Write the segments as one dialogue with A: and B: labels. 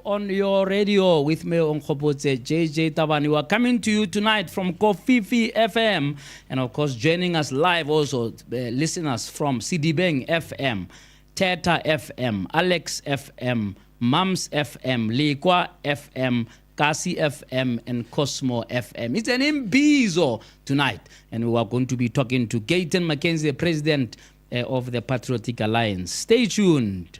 A: On your radio with me on Khopotse, JJ Tabane. We are coming to you tonight from Kofifi FM, and of course joining us live also listeners from Tabane FM, Teta FM, Alex FM, Mams FM, Lekwa FM, Kasi FM, and Cosmo FM. It's an imbizo tonight, and we are going to be talking to Gayton Mckenzi, the president of the Patriotic Alliance. Stay tuned.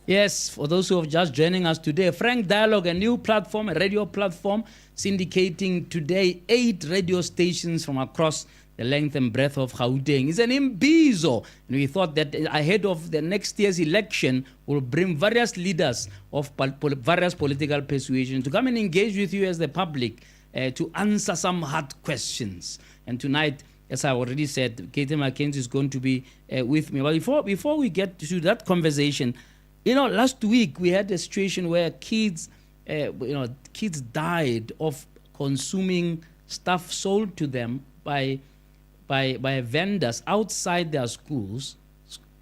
A: Yes, for those who are just joining us today, Frank Dialogue, a new platform, a radio platform, syndicating today 8 radio stations from across the length and breadth of Gauteng. It's an imbizo. And we thought that ahead of the next year's election, we'll bring various leaders of various political persuasion to come and engage with you as the public to answer some hard questions. And tonight, as I already said, Gayton Mckenzi is going to be with me. But before we get to that conversation, last week we had a situation where kids died of consuming stuff sold to them by vendors outside their schools,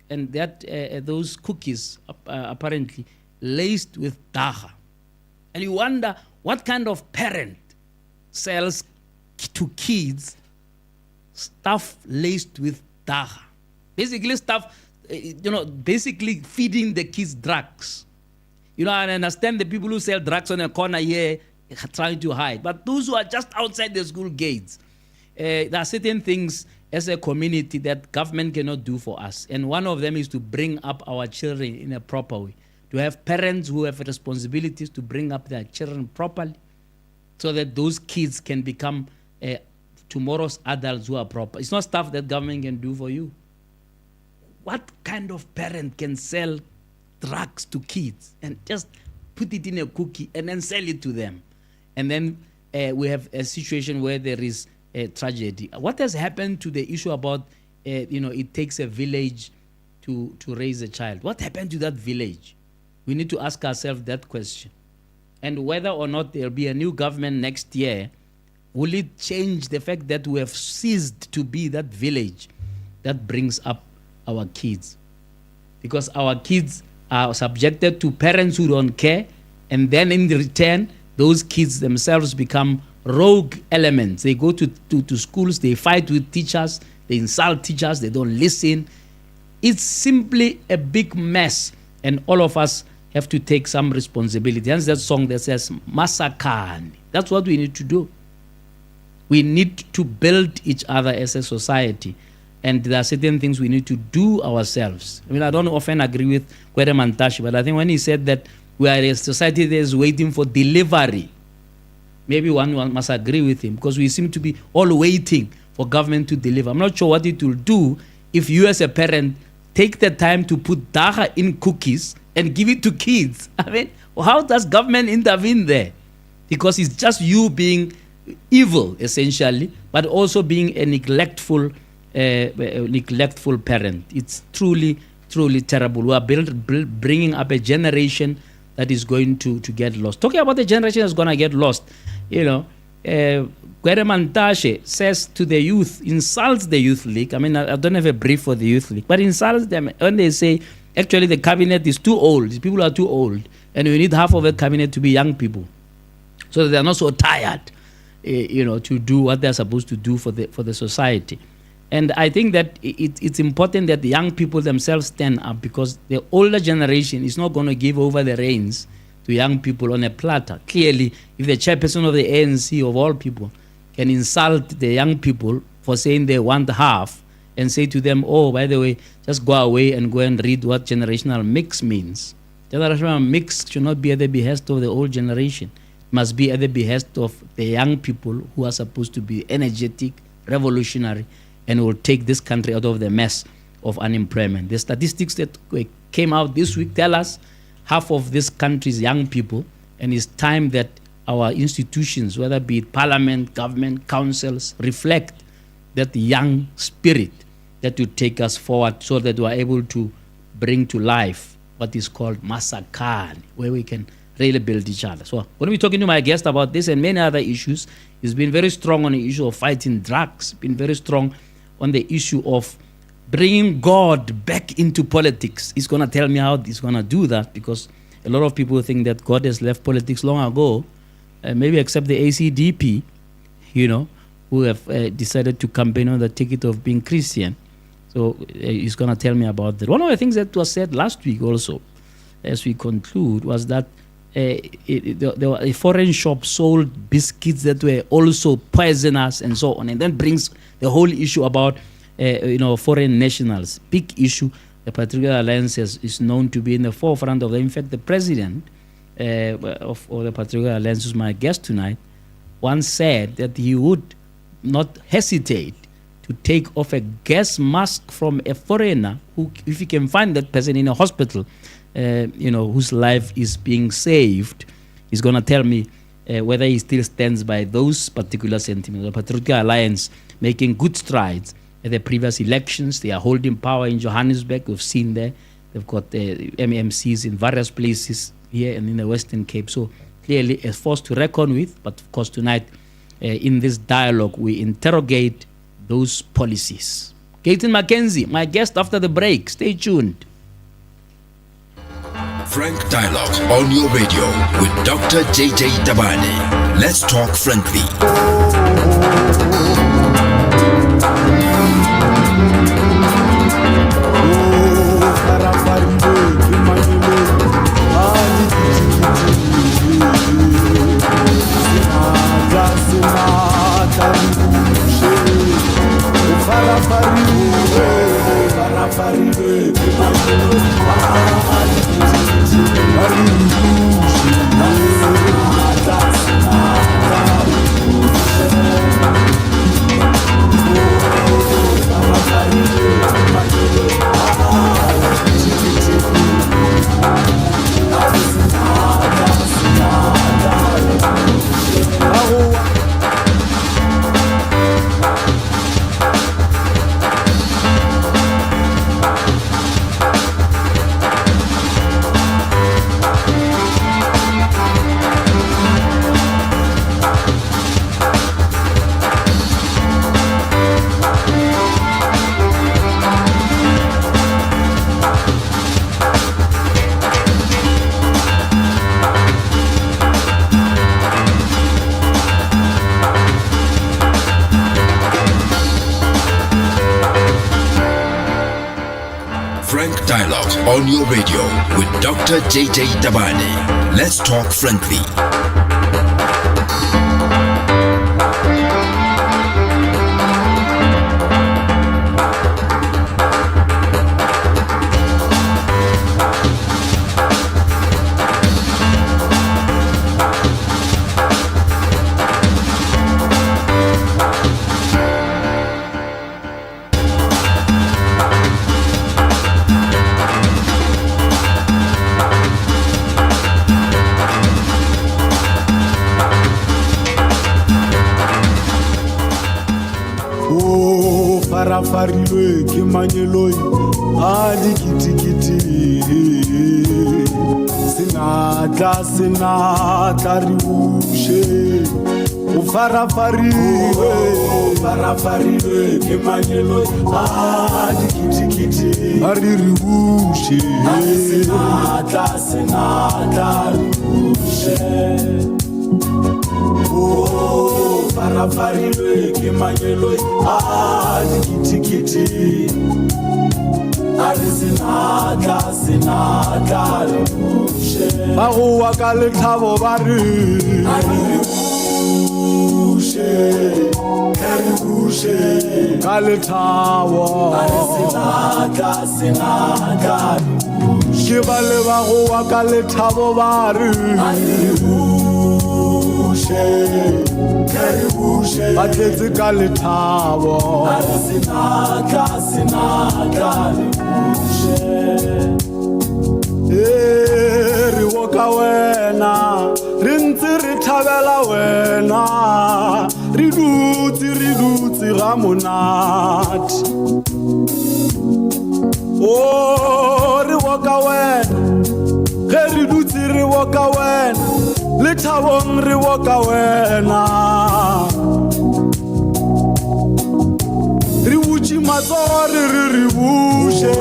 A: and that those cookies apparently laced with dagga. And you wonder what kind of parent sells to kids stuff laced with dagga. Basically stuff, basically feeding the kids drugs. I understand the people who sell drugs on a corner here trying to hide, but those who are just outside the school gates, there are certain things as a community that government cannot do for us. And one of them is to bring up our children in a proper way, to have parents who have responsibilities to bring up their children properly so that those kids can become tomorrow's adults who are proper. It's not stuff that government can do for you. What kind of parent can sell drugs to kids and just put it in a cookie and then sell it to them? And then we have a situation where there is a tragedy. What has happened to the issue about, it takes a village to raise a child? What happened to that village? We need to ask ourselves that question. And whether or not there will be a new government next year, will it change the fact that we have ceased to be that village that brings up our kids? Because our kids are subjected to parents who don't care, and then in return, those kids themselves become rogue elements. They go to schools, they fight with teachers, they insult teachers, they don't listen. It's simply a big mess, and all of us have to take some responsibility. Hence that song that says, Masakani. That's what we need to do. We need to build each other as a society. And there are certain things we need to do ourselves. I mean, I don't often agree with Gayton Mckenzi, but I think when he said that we are a society that is waiting for delivery, maybe one must agree with him, because we seem to be all waiting for government to deliver. I'm not sure what it will do if you as a parent take the time to put daga in cookies and give it to kids. I mean, how does government intervene there? Because it's just you being evil, essentially, but also being a neglectful parent. It's truly, truly terrible. We are bringing up a generation that is going to get lost. Talking about the generation that's going to get lost, Gayton Mckenzi says to the youth, insults the youth league. I mean, I don't have a brief for the youth league, but insults them when they say, actually, the cabinet is too old. These people are too old, and we need half of the cabinet to be young people, so that they're not so tired, to do what they're supposed to do for the society. And I think that it's important that the young people themselves stand up, because the older generation is not going to give over the reins to young people on a platter. Clearly, if the chairperson of the ANC, of all people, can insult the young people for saying they want half, and say to them, oh, by the way, just go away and go and read what generational mix means. Generational mix should not be at the behest of the old generation. It must be at the behest of the young people who are supposed to be energetic, revolutionary, and will take this country out of the mess of unemployment. The statistics that came out this week tell us half of this country's young people, and it's time that our institutions, whether it be parliament, government, councils, reflect that young spirit that will take us forward, so that we are able to bring to life what is called Masakani, where we can really build each other. So when we're talking to my guest about this and many other issues, he's been very strong on the issue of fighting drugs, been very strong on the issue of bringing God back into politics. He's going to tell me how he's going to do that, because a lot of people think that God has left politics long ago, maybe except the ACDP, who have decided to campaign on the ticket of being Christian. So he's going to tell me about that. One of the things that was said last week also, as we conclude, was that there were a foreign shop sold biscuits that were also poisonous and so on. And then brings the whole issue about foreign nationals. Big issue. The Patriotic Alliance is known to be in the forefront of that. In fact, the president of the Patriotic Alliance, who's my guest tonight, once said that he would not hesitate to take off a gas mask from a foreigner who, if he can find that person in a hospital, whose life is being saved. He's going to tell me whether he still stands by those particular sentiments. The Patriotic Alliance making good strides at the previous elections. They are holding power in Johannesburg. We've seen there. They've got MMCs in various places here and in the Western Cape. So clearly a force to reckon with. But of course tonight in this dialogue we interrogate those policies. Gayton Mckenzi, my guest after the break. Stay tuned.
B: Frank Dialogue on your radio with Dr. JJ Tabane. Let's talk frankly. On your radio with Dr. JJ Tabane. Let's talk friendly.
C: Farilwe ke manyeloi a dikitikiti sinatla ri bushe o farafarilwe ke manyeloi a dikitikiti ri bushe sinatla ri bushe farafarilwe ke manyeloi a dikitikiti ari sinatla ri bushe ba go wa ka lethabo ba re bushe ka lethabo ari sinatla ri bushe ba le ba go wa ka lethabo ba re batletse ka lethabo re wo ka wena re ntse re thabela wena re dutse ga monate re wo ka wena ge re dutse re wo ka wena le thabong re wo ka wena re butše matsogo re bushe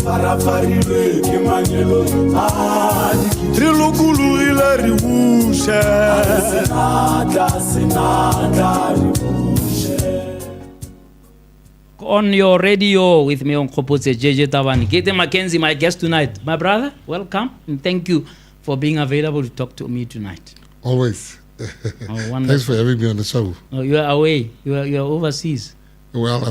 C: farafarilwe ke manyelo re lokologile re bushe sinatla re bushe.
A: On your radio with me on Kopotse JJ Tabane. Gayton Mckenzi, my guest tonight. My brother, welcome and thank you for being available to talk to me tonight.
D: Always. Thanks for having me on the show.
A: Oh, you are away. You are overseas.
D: Well, I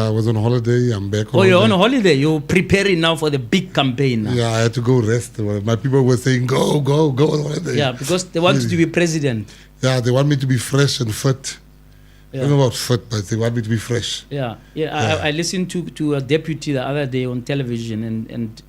D: was on holiday. I'm back on
A: holiday. You're on a holiday. You're preparing now for the big campaign now.
D: Yeah, I had to go rest. My people were saying, go on holiday.
A: Yeah, because they want you to be president.
D: Yeah, they want me to be fresh and fit.
A: Yeah.
D: I don't know about fit, but they want me to be fresh.
A: Yeah. I listened to a deputy the other day on television and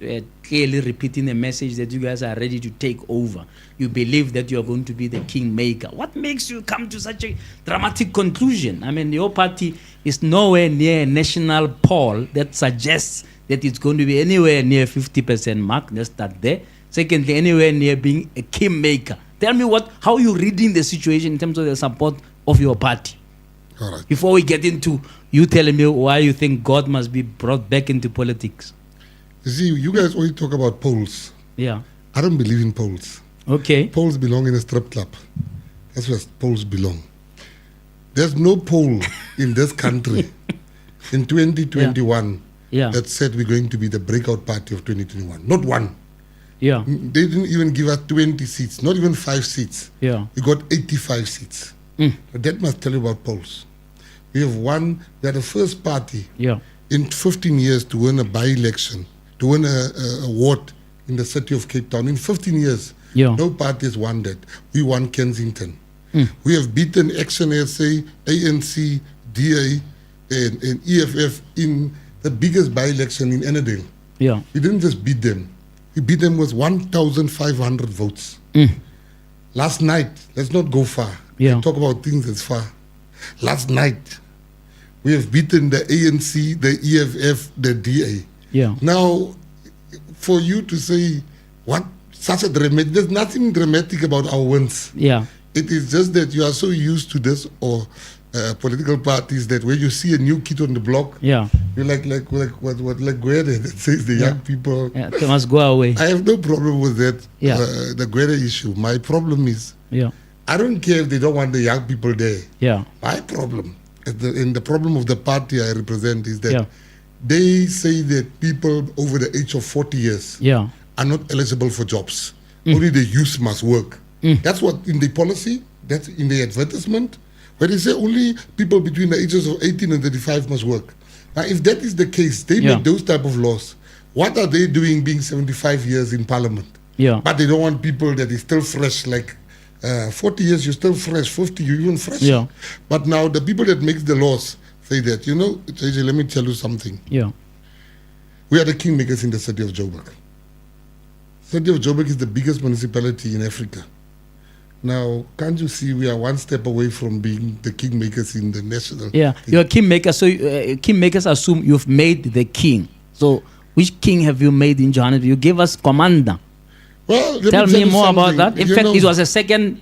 A: clearly repeating the message that you guys are ready to take over. You believe that you are going to be the kingmaker. What makes you come to such a dramatic conclusion? I mean, your party is nowhere near a national poll that suggests that it's going to be anywhere near 50% mark. Let's start there. Secondly, anywhere near being a kingmaker. Tell me how you're reading the situation in terms of the support of your party.
D: All right.
A: Before we get into you telling me why you think God must be brought back into politics.
D: You see, you guys always talk about polls.
A: Yeah.
D: I don't believe in polls.
A: Okay.
D: Polls belong in a strip club. That's where polls belong. There's no poll in this country in 2021 that said we're going to be the breakout party of 2021. Not one.
A: Yeah.
D: They didn't even give us 20 seats, not even 5 seats.
A: Yeah.
D: We got 85 seats. But that must tell you about polls. We are the first party in 15 years to win a by-election, to win a award in the city of Cape Town. In 15 years, no party has won that. We won Kensington. We have beaten Action SA, ANC, DA, and EFF in the biggest by-election in Annandale.
A: Yeah.
D: We didn't just beat them. We beat them with 1,500 votes. Last night, let's not go far.
A: Yeah.
D: Talk about things that's far. Last night, we have beaten the ANC, the EFF, the DA.
A: Yeah.
D: Now, for you to say, what, such a dramatic, there's nothing dramatic about our wins.
A: Yeah.
D: It is just that you are so used to this, or political parties, that when you see a new kid on the block, you're like Gwede that says the young people
A: they must go away.
D: I have no problem with that. The Gwede issue. My problem is I don't care if they don't want the young people there. My problem, and the problem of the party I represent, is that they say that people over the age of 40 years are not eligible for jobs. Only the youth must work. That's what in the policy, that's in the advertisement, where they say only people between the ages of 18 and 35 must work. Now, if that is the case, they make those type of laws. What are they doing being 75 years in parliament?
A: Yeah.
D: But they don't want people that is still fresh, like 40 years, you're still fresh, 50, you're even fresh.
A: Yeah.
D: But now the people that make the laws say that, you know, JJ, let me tell you something.
A: Yeah.
D: We are the kingmakers in the city of Joburg. City of Joburg is the biggest municipality in Africa. Now, can't you see we are one step away from being the kingmakers in the national?
A: Yeah, you're a kingmaker, so kingmakers assume you've made the king. So, which king have you made in Johannesburg? You gave us commander.
D: Well,
A: tell me more
D: something.
A: about that. In
D: You
A: fact,
D: know,
A: it was a second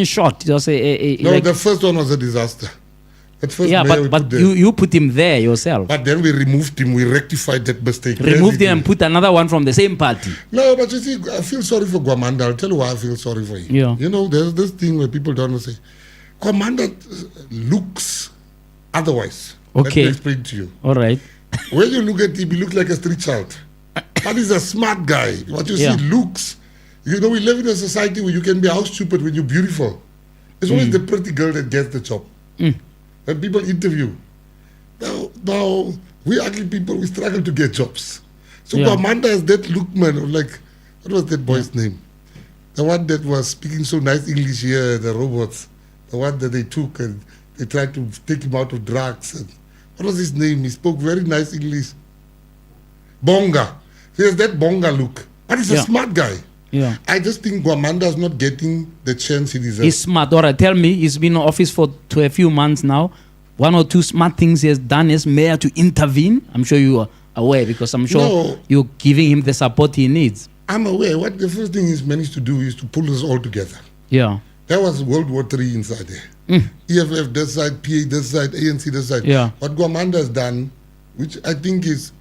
A: shot. It was
D: no,
A: like,
D: the first one was a disaster. At first,
A: yeah,
D: mayor
A: but
D: we put
A: you put him there yourself.
D: But then we removed him. We rectified that mistake.
A: Removed him and put another one from the same party.
D: No, but you see, I feel sorry for Gwamanda. I'll tell you why I feel sorry for him.
A: Yeah.
D: You know, there's this thing where people don't say, Gwamanda looks otherwise. Let
A: Okay.
D: me explain to you.
A: All right.
D: When you look at him, he looks like a street child. But he's a smart guy. What you
A: Yeah.
D: see, looks. You know, we live in a society where you can be house stupid when you're beautiful. It's always the pretty girl that gets the job. When people interview. Now, we ugly people, we struggle to get jobs. So
A: Yeah.
D: Gwamanda has that look, man. Like, what was that boy's name? The one that was speaking so nice English here, the robots. The one that they took and they tried to take him out of drugs. And what was his name? He spoke very nice English. Bonga. He has that Bonga look. But he's a
A: Yeah.
D: smart guy.
A: Yeah.
D: I just think Gwamanda is not getting the chance he deserves.
A: He's smart. All right, tell me, he's been in office for a few months now. One or two smart things he has done as mayor to intervene. I'm sure you are aware because I'm sure
D: No.
A: you're giving him the support he needs.
D: I'm aware. What the first thing he's managed to do is to pull us all together.
A: Yeah.
D: There was World War III inside there. EFF this side, PA this side, ANC this side.
A: Yeah.
D: What Gwamanda has done, which I think is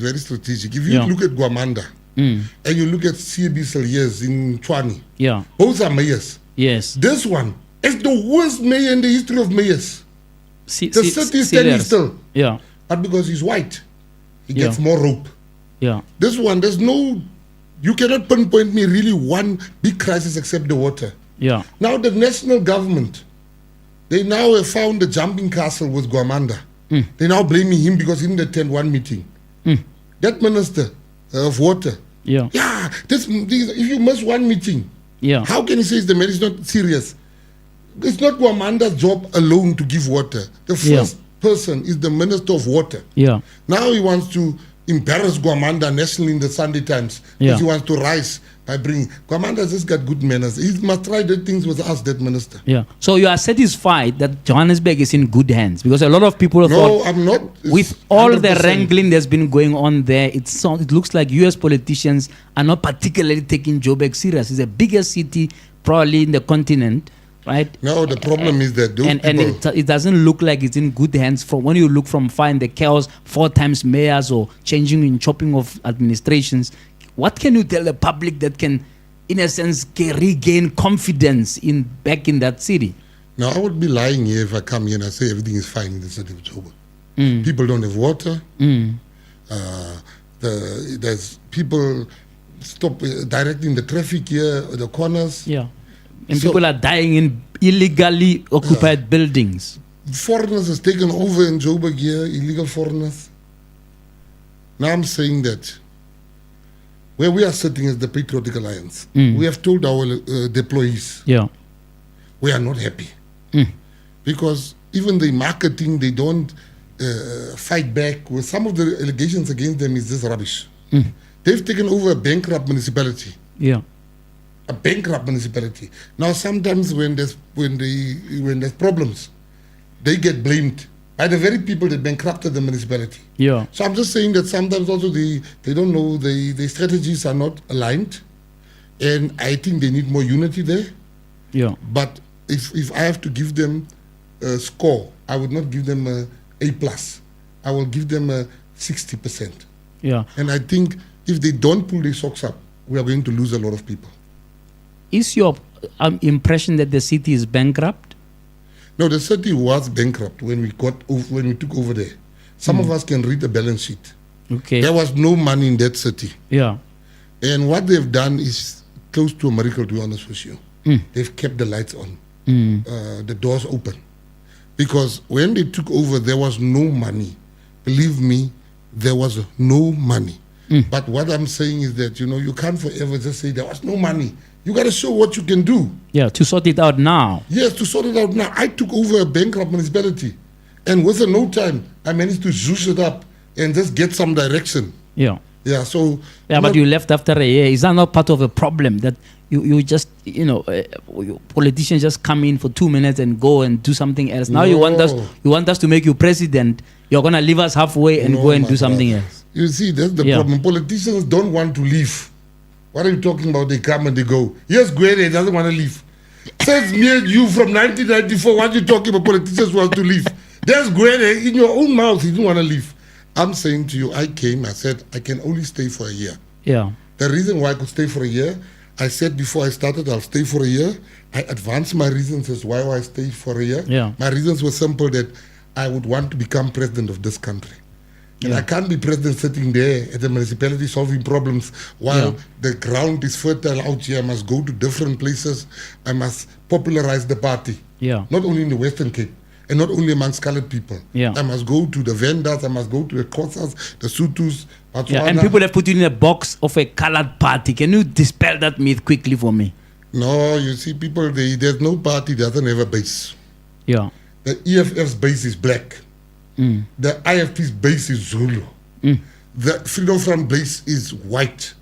D: very strategic. If you
A: Yeah.
D: look at Gwamanda and you look at CB Saliers in Tshwane,
A: Yeah.
D: both are mayors.
A: Yes.
D: This one is the worst mayor in the history of mayors. The city is standing still.
A: Yeah.
D: But because he's white, he
A: Yeah.
D: gets more rope.
A: Yeah.
D: This one, you cannot pinpoint me really one big crisis except the water.
A: Yeah.
D: Now the national government, they now have found the jumping castle with Gwamanda. They're now blaming him because he didn't attend one meeting. That minister of water,
A: Yeah.
D: if you miss one meeting,
A: Yeah.
D: how can he say the man is not serious? It's not Gwamanda's job alone to give water. The first person is the Minister of Water.
A: Yeah.
D: Now he wants to embarrass Gwamanda nationally in the Sunday Times because he wants to rise by bringing. Gwamanda's just got good manners. He must try the things with us, that minister.
A: Yeah. So you are satisfied that Johannesburg is in good hands because a lot of people
D: No,
A: thought
D: I'm not.
A: with all the
D: 100%.
A: wrangling that's been going on there, it looks like US politicians are not particularly taking Joburg serious. It's the biggest city probably in the continent, right?
D: No, the problem is that those people.
A: It doesn't look like it's in good hands from when you look from far in the chaos, 4 times mayors or changing and chopping of administrations. What can you tell the public that can, in a sense, regain confidence back in that city?
D: Now, I would be lying here if I come here and I say everything is fine in the city of Joburg. People don't have water. There's people stop directing the traffic here, the corners.
A: Yeah. And people are dying in illegally occupied buildings.
D: Foreigners has taken over in Joburg here, illegal foreigners. Now I'm saying that where we are sitting as the Patriotic Alliance, we have told our deployees we are not happy. Because even the marketing, they don't fight back. With some of the allegations against them is this rubbish. They've taken over a bankrupt municipality.
A: Yeah.
D: A bankrupt municipality. Now sometimes when there's problems, they get blamed by the very people that bankrupted the municipality.
A: Yeah.
D: So I'm just saying that sometimes also they don't know, the strategies are not aligned, and I think they need more unity there.
A: Yeah.
D: But if I have to give them a score, I would not give them a A+. I will give them a 60%.
A: Yeah.
D: And I think if they don't pull their socks up, we are going to lose a lot of people.
A: Is your impression that the city is bankrupt?
D: No, the city was bankrupt when we took over there. Some of us can read the balance sheet.
A: Okay.
D: There was no money in that city.
A: Yeah.
D: And what they've done is close to a miracle, to be honest with you. They've kept the lights on, the doors open. Because when they took over, there was no money. Believe me, there was no money. But what I'm saying is that, you can't forever just say there was no money. You got to show what you can do.
A: Yeah, to sort it out now.
D: Yes, to sort it out now. I took over a bankrupt municipality. And within no time, I managed to zhoosh it up and just get some direction.
A: Yeah.
D: Yeah, so...
A: Yeah, but you left after a year. Is that not part of a problem that you just, politicians just come in for 2 minutes and go and do something else? Now you want us to make you president. You're going to leave us halfway and go and do something else.
D: You see, that's the problem. Politicians don't want to leave. What are you talking about? They come and they go. Yes, Gwede doesn't want to leave. Says me and you from 1994. What are you talking about? Politicians want to leave. There's Gwede in your own mouth. He didn't want to leave. I'm saying to you, I said, I can only stay for a year.
A: Yeah.
D: The reason why I could stay for a year, I said before I started, I'll stay for a year. I advanced my reasons as why I stayed for a year.
A: Yeah.
D: My reasons were simple, that I would want to become president of this country. And I can't be president sitting there at the municipality solving problems while the ground is fertile out here. I must go to different places. I must popularize the party.
A: Yeah.
D: Not only in the Western Cape and not only amongst colored people.
A: Yeah.
D: I must go to the vendors. I must go to the Xhosas, the Sutus, Botswana.
A: Yeah, and people have put you in a box of a colored party. Can you dispel that myth quickly for me?
D: No, you see, people, there's no party that doesn't have a base.
A: Yeah.
D: The EFF's base is black. The IFP's base is Zulu. The Freedom Front base is white.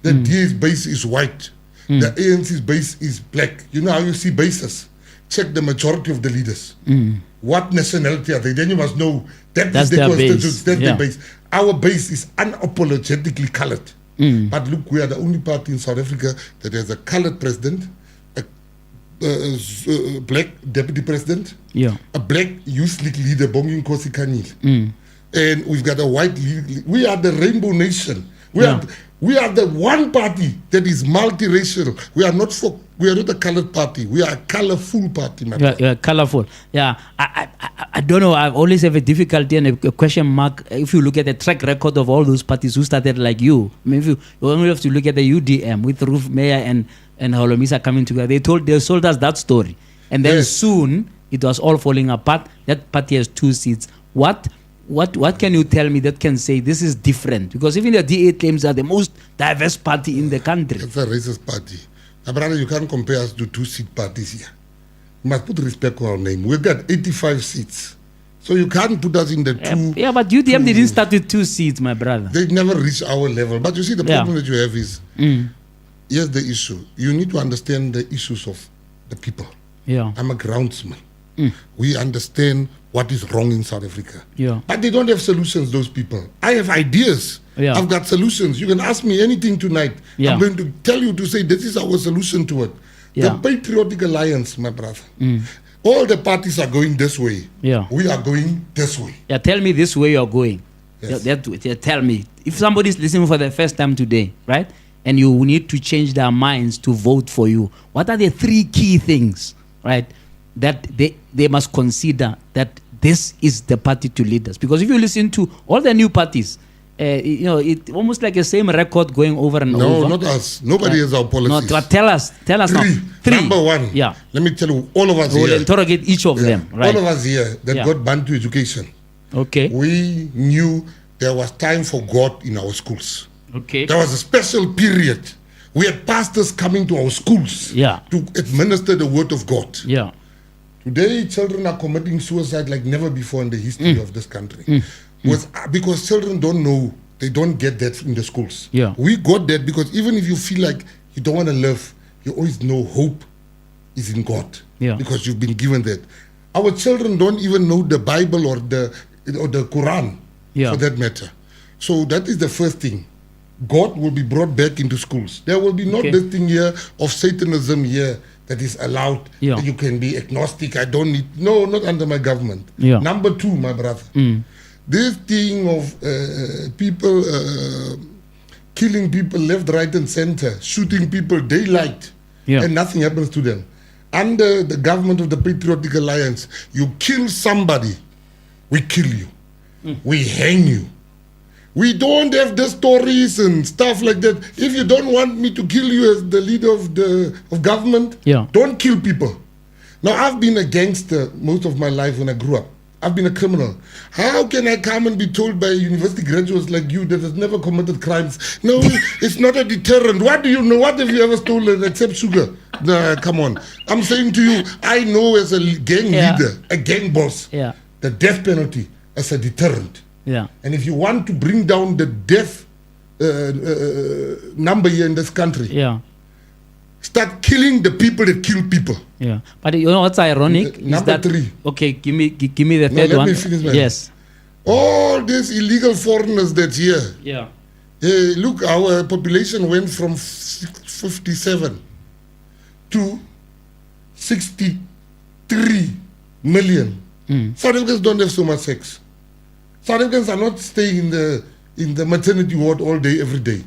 D: The DA's base is white. The ANC's base is black. You know how you see bases? Check the majority of the leaders. What nationality are they? Then you must know that's the constitution, that's the base. Our base is unapologetically colored. But look, we are the only party in South Africa that has a colored president, a black deputy president, a black youth league leader, Bongi Nkosi Kanile, and we've got a white league. We are the rainbow nation. We are the one party that is multiracial. We are not a colored party. We are a colorful party, my brother.
A: Yeah, colorful. Yeah, I don't know. I always have a difficulty and a question mark if you look at the track record of all those parties who started like you. I mean, if you only have to look at the UDM with Ruth Meyer and Holomisa coming together. They sold us that story, and then soon it was all falling apart. That party has 2 seats. What can you tell me that can say this is different? Because even the DA claims are the most diverse party in the country.
D: It's a racist party. My brother, you can't compare us to 2-seat parties here. You must put respect on our name. We've got 85 seats. So you can't put us in the two.
A: Yeah, but UDM didn't start with 2 seats, my brother.
D: They never reached our level. But you see, the problem that you have is, here's the issue. You need to understand the issues of the people.
A: Yeah.
D: I'm a groundsman. We understand what is wrong in South Africa.
A: Yeah.
D: But they don't have solutions, those people. I have ideas.
A: Yeah.
D: I've got solutions. You can ask me anything tonight.
A: Yeah.
D: I'm going to tell you to say this is our solution to it.
A: Yeah.
D: The Patriotic Alliance, my brother. All the parties are going this way.
A: Yeah.
D: We are going this way.
A: Yeah, tell me this way you're going.
D: Yes.
A: Tell me. If somebody's listening for the first time today, right? And you need to change their minds to vote for you, what are the 3 key things, right, that they must consider that this is the party to lead us? Because if you listen to all the new parties, it's almost like the same record going over and over.
D: No, not us. Nobody has our policies.
A: No, tell us
D: 3.
A: now. 3.
D: Number 1.
A: Yeah.
D: Let me tell you, all of us
A: we'll
D: here.
A: interrogate each of them. Right.
D: All of us here that got banned to education.
A: Okay.
D: We knew there was time for God in our schools.
A: Okay.
D: There was a special period. We had pastors coming to our schools to administer the word of God.
A: Yeah.
D: Today, children are committing suicide like never before in the history of this country. Because children don't know, they don't get that in the schools.
A: Yeah.
D: We got that because even if you feel like you don't want to live, you always know hope is in God.
A: Yeah.
D: Because you've been given that. Our children don't even know the Bible or the Quran, for that matter. So that is the first thing. God will be brought back into schools. There will be not this thing here of Satanism here that is allowed.
A: Yeah.
D: You can be agnostic. I don't need. No, not under my government.
A: Yeah.
D: Number 2, my brother. This thing of people killing people left, right, and center, shooting people daylight, and nothing happens to them. Under the government of the Patriotic Alliance, you kill somebody, we kill you. We hang you. We don't have the stories and stuff like that. If you don't want me to kill you as the leader of government, don't kill people. Now, I've been a gangster most of my life when I grew up. I've been a criminal. How can I come and be told by university graduates like you that has never committed crimes? No, it's not a deterrent. What do you know? What have you ever stolen except sugar? Nah, come on. I'm saying to you, I know as a gang leader, a gang boss, the death penalty as a deterrent.
A: Yeah.
D: And if you want to bring down the death number here in this country, start killing the people that kill people.
A: Yeah, but you know what's ironic?
D: Number 3.
A: Okay, give me the third one.
D: Let me finish, man.
A: Yes.
D: All these illegal foreigners that's here.
A: Yeah.
D: Look, our population went from 57 to 63 million. South Africans don't have so much sex. South Africans are not staying in the maternity ward all day, every day.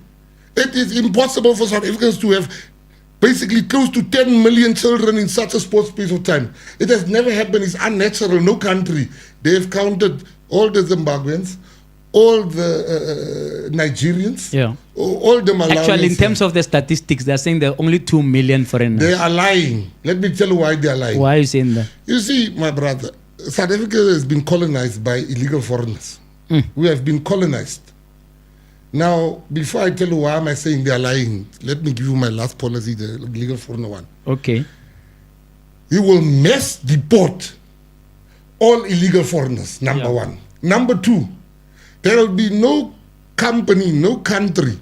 D: It is impossible for South Africans to have basically close to 10 million children in such a short space of time. It has never happened. It's unnatural. No country. They have counted all the Zimbabweans, all the Nigerians, all the Malawians.
A: Actually, in terms of the statistics, they're saying there are only 2 million foreigners.
D: They are lying. Let me tell you why they are lying.
A: Why are you saying that?
D: You see, my brother, South Africa has been colonized by illegal foreigners. We have been colonized. Now, before I tell you why am I saying they are lying, let me give you my last policy, the illegal foreigner one.
A: Okay.
D: We will mass deport all illegal foreigners, number 1. Number 2, there will be no company, no country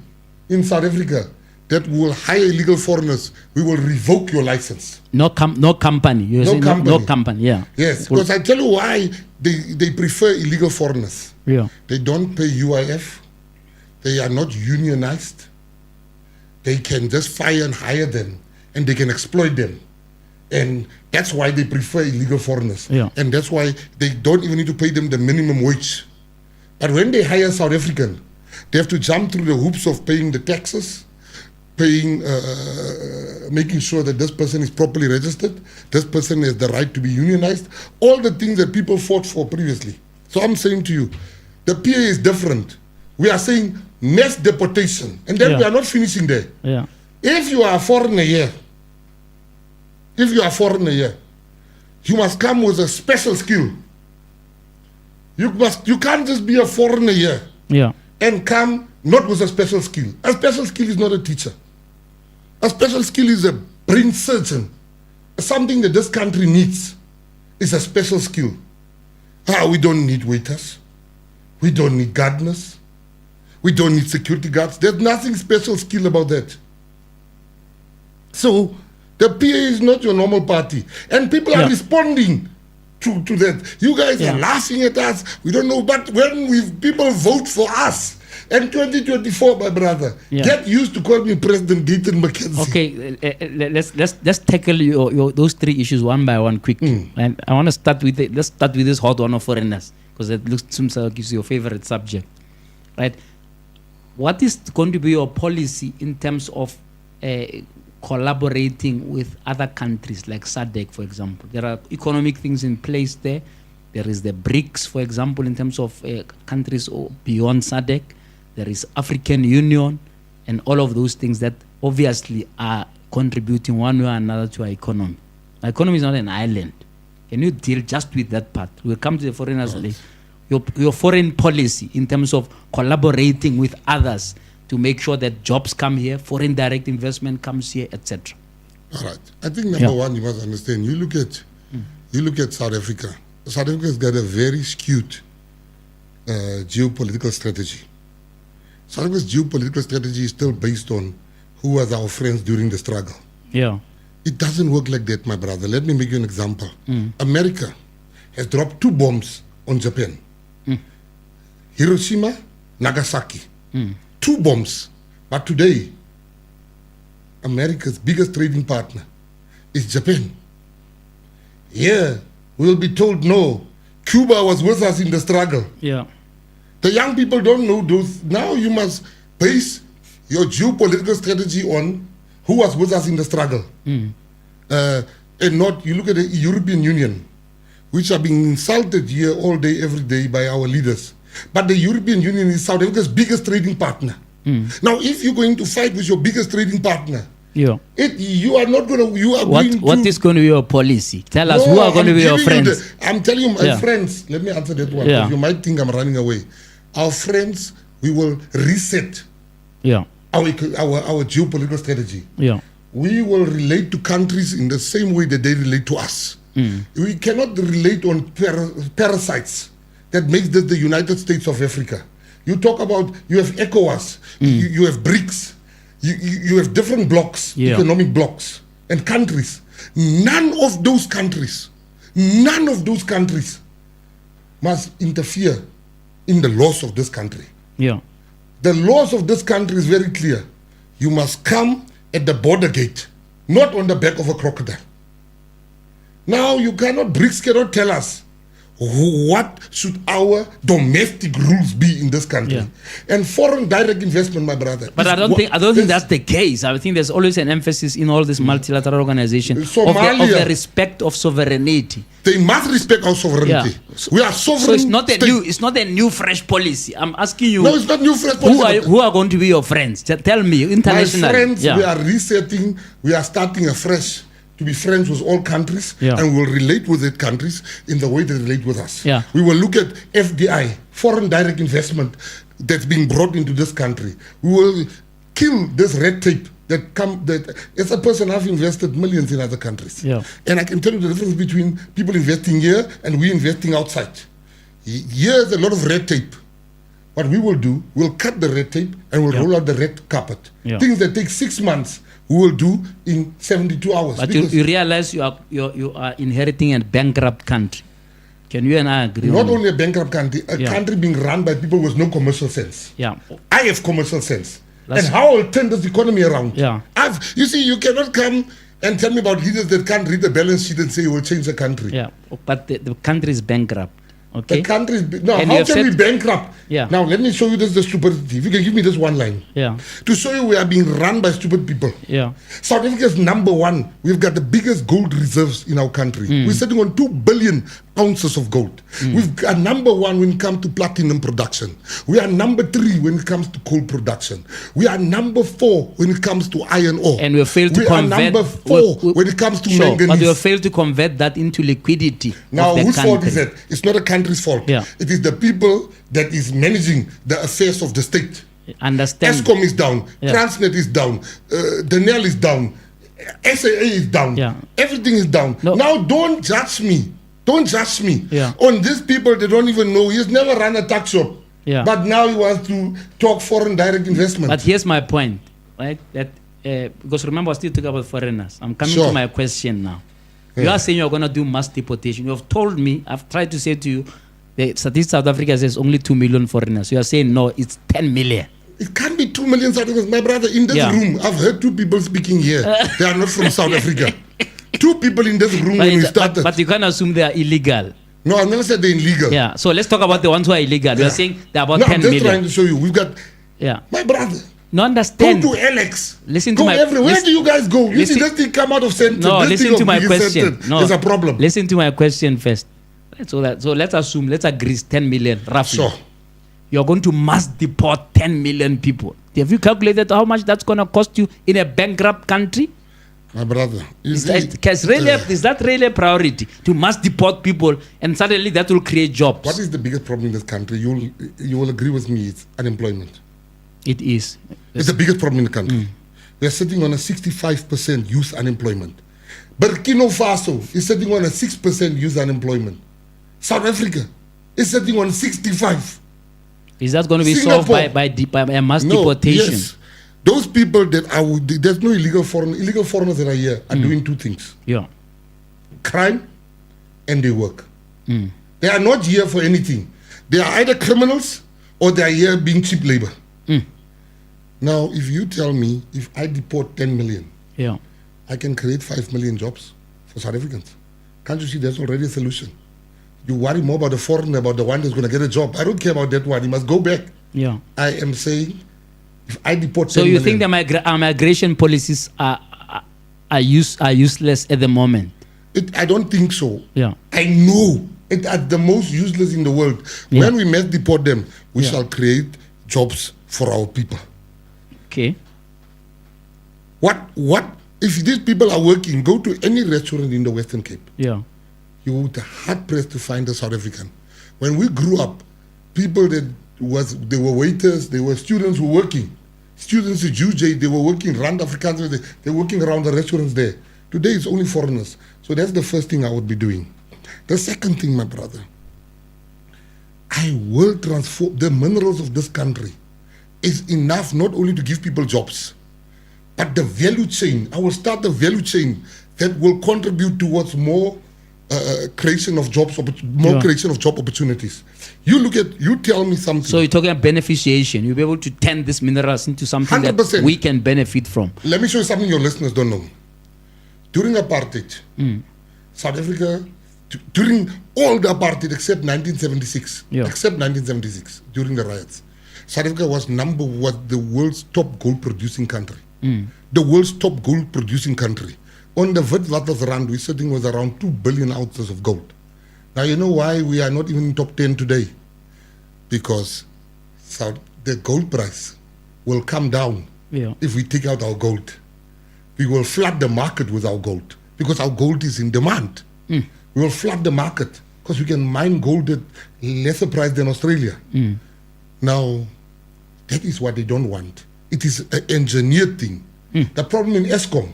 D: in South Africa that will hire illegal foreigners. We will revoke your license.
A: No company. You're saying no company, yeah.
D: Yes, because I tell you why they prefer illegal foreigners.
A: Yeah.
D: They don't pay UIF. They are not unionized. They can just fire and hire them, and they can exploit them. And that's why they prefer illegal foreigners.
A: Yeah.
D: And that's why they don't even need to pay them the minimum wage. But when they hire South African, they have to jump through the hoops of paying the taxes, making sure that this person is properly registered, this person has the right to be unionized, all the things that people fought for previously. So I'm saying to you, the PA is different. We are saying mass deportation, and then we are not finishing there.
A: Yeah.
D: If you are a foreigner here, you must come with a special skill. You can't just be a foreigner here and come not with a special skill. A special skill is not a teacher. A special skill is a brain surgeon. Something that this country needs is a special skill. We don't need waiters. We don't need gardeners. We don't need security guards. There's nothing special skill about that. So the PA is not your normal party. And people are responding to that. You guys are laughing at us. We don't know. But when people vote for us, and 2024, my brother, get used to call me President Gayton Mckenzi.
A: Okay, let's tackle those 3 issues one by one quickly. And I want to start with let's start with this hot one of foreigners, because it seems like it's your favorite subject, right? What is going to be your policy in terms of collaborating with other countries like SADC, for example? There are economic things in place there. There is the BRICS, for example, in terms of countries beyond SADC. There is African Union and all of those things that obviously are contributing one way or another to our economy. Our economy is not an island. Can you deal just with that part? We'll come to the foreigners later. Your foreign policy in terms of collaborating with others to make sure that jobs come here, foreign direct investment comes here, etc.
D: All right. I think number 1, you must understand. You look at South Africa. South Africa has got a very skewed geopolitical strategy. South Africa's geopolitical strategy is still based on who was our friends during the struggle.
A: Yeah.
D: It doesn't work like that, my brother. Let me make you an example. America has dropped 2 bombs on Japan. Hiroshima, Nagasaki. 2 bombs. But today, America's biggest trading partner is Japan. Here, we'll be told, no, Cuba was with us in the struggle.
A: Yeah.
D: The young people don't know those. Now you must base your geopolitical strategy on who was with us in the struggle. And not, you look at the European Union, which are being insulted here all day, every day by our leaders. But the European Union is South Africa's biggest trading partner. Now, if you're going to fight with your biggest trading partner, you are not going to. You are
A: What is going to be your policy? Tell us who are going to be your friends.
D: I'm telling you, my friends. Let me answer that one. You might think I'm running away. Our friends, we will reset. Our geopolitical strategy. We will relate to countries in the same way that they relate to us. We cannot relate on parasites that makes this the United States of Africa. You talk about, you have ECOWAS, you have BRICS, you have different blocks, economic blocks and countries. None of those countries must interfere in the laws of this country. The laws of this country is very clear. You must come at the border gate, not on the back of a crocodile. Now BRICS cannot tell us what should our domestic rules be in this country. And foreign direct investment, my brother.
A: But I don't think that's the case. I think there's always an emphasis in all this multilateral organization of the respect of sovereignty.
D: They must respect our sovereignty. We are sovereign.
A: So it's not a new fresh policy. I'm asking you.
D: No, it's not new fresh policy.
A: Who are going to be your friends? Tell me, international.
D: My friends, we are resetting. We are starting afresh to be friends with all countries, and we will relate with the countries in the way they relate with us. We will look at FDI, foreign direct investment, that's being brought into this country. We will kill this red tape that as a person, I've invested millions in other countries. And I can tell you the difference between people investing here and we investing outside. Here's a lot of red tape. What we will do, we'll cut the red tape and we'll roll out the red carpet. Things that take 6 months, we will do in 72 hours.
A: But you realize you are inheriting a bankrupt country. Can you and I agree?
D: Not only a bankrupt country, a country being run by people with no commercial sense. I have commercial sense. And how I'll turn this economy around. You see, you cannot come and tell me about leaders that can't read the balance sheet and say you will change the country.
A: But the country is bankrupt. Okay.
D: The country is how can we bankrupt? Now let me show you the stupidity. If you can give me this one line. To show you we are being run by stupid people. South Africa is number one. We've got the biggest gold reserves in our country. We're sitting on 2 billion ounces of gold. We've got number one when it comes to platinum production. We are number 3 when it comes to coal production. We are number 4 when it comes to iron ore.
A: And we failed to convert.
D: We are number 4 when it comes to manganese.
A: But we failed to convert that into liquidity.
D: Now, whose fault is it? It's not a country's fault. It is the people that is managing the affairs of the state.
A: Understand?
D: ESCOM is down. Transnet is down. Denel is down. SAA is down. Everything is down. Now, don't judge me. Don't judge me on these people they don't even know. He's never run a tax shop. But now he wants to talk foreign direct investment.
A: But here's my point, right? That because remember, I still talk about foreigners. I'm coming to my question now. You are saying you're going to do mass deportation. You have told me, I've tried to say to you, the statistics South Africa says only 2 million foreigners. You are saying no, it's 10 million.
D: It can't be 2 million South Africans. My brother, in this room, I've heard 2 people speaking here. They are not from South Africa. 2 people in this room when we started.
A: But you can't assume they are illegal.
D: No, I've never said they're illegal.
A: So let's talk about the ones who are illegal. You are saying they're about 10 million.
D: I'm just trying to show you. We've got, my brother.
A: No, understand.
D: Go to Alex.
A: Listen to
D: go
A: my
D: everywhere. Where do you guys go? You see this thing come out of center.
A: No, listen to my question. No,
D: there's a problem.
A: Listen to my question first. So let's assume, let's agree 10 million roughly.
D: Sure. You're
A: going to mass deport 10 million people. Have you calculated how much that's going to cost you in a bankrupt country?
D: My brother,
A: is that really a priority to mass deport people and suddenly that will create jobs?
D: What is the biggest problem in this country? You will agree with me, it's unemployment.
A: It is.
D: It's the biggest problem in the country. We are sitting on a 65% youth unemployment. Burkina Faso is sitting on a 6% youth unemployment. South Africa is sitting on 65%.
A: Is that going to be solved by a mass deportation?
D: Yes. Those people that there's no illegal foreigners that are here are doing 2 things. Crime and they work. They are not here for anything. They are either criminals or they are here being cheap labor. Now, if you tell me, if I deport 10 million, I can create 5 million jobs for South Africans. Can't you see there's already a solution? You worry more about the foreigner, about the one that's going to get a job. I don't care about that one. He must go back. I am saying, if I deport 10 million...
A: So you think that our migration policies are useless at the moment?
D: I don't think so. I know It are the most useless in the world.
A: Yeah.
D: When we mass deport them, we
A: Yeah.
D: shall create jobs for our people.
A: Okay.
D: What if these people are working? Go to any restaurant in the Western Cape.
A: Yeah.
D: You would be hard pressed to find a South African. When we grew up, people they were waiters, they were students who were working. Students at UJ, they were working around Africans, they were working around the restaurants there. Today it's only foreigners. So that's the first thing I would be doing. The second thing, my brother, I will transform the minerals of this country. Is enough not only to give people jobs, but the value chain. I will start the value chain that will contribute towards more creation of jobs, creation of job opportunities. You tell me something.
A: So you're talking about beneficiation. You'll be able to turn these minerals into something
D: 100%.
A: that we can benefit from.
D: Let me show you something your listeners don't know. During apartheid, South Africa, during all the apartheid except 1976, during the riots, South Africa was the world's top gold producing country. The world's top gold producing country. On the Witwatersrand, we're sitting with around 2 billion ounces of gold. Now, you know why we are not even in top 10 today? Because the gold price will come down if we take out our gold. We will flood the market with our gold because our gold is in demand. We will flood the market because we can mine gold at lesser price than Australia. Now, that is what they don't want. It is an engineered thing. The problem in Eskom,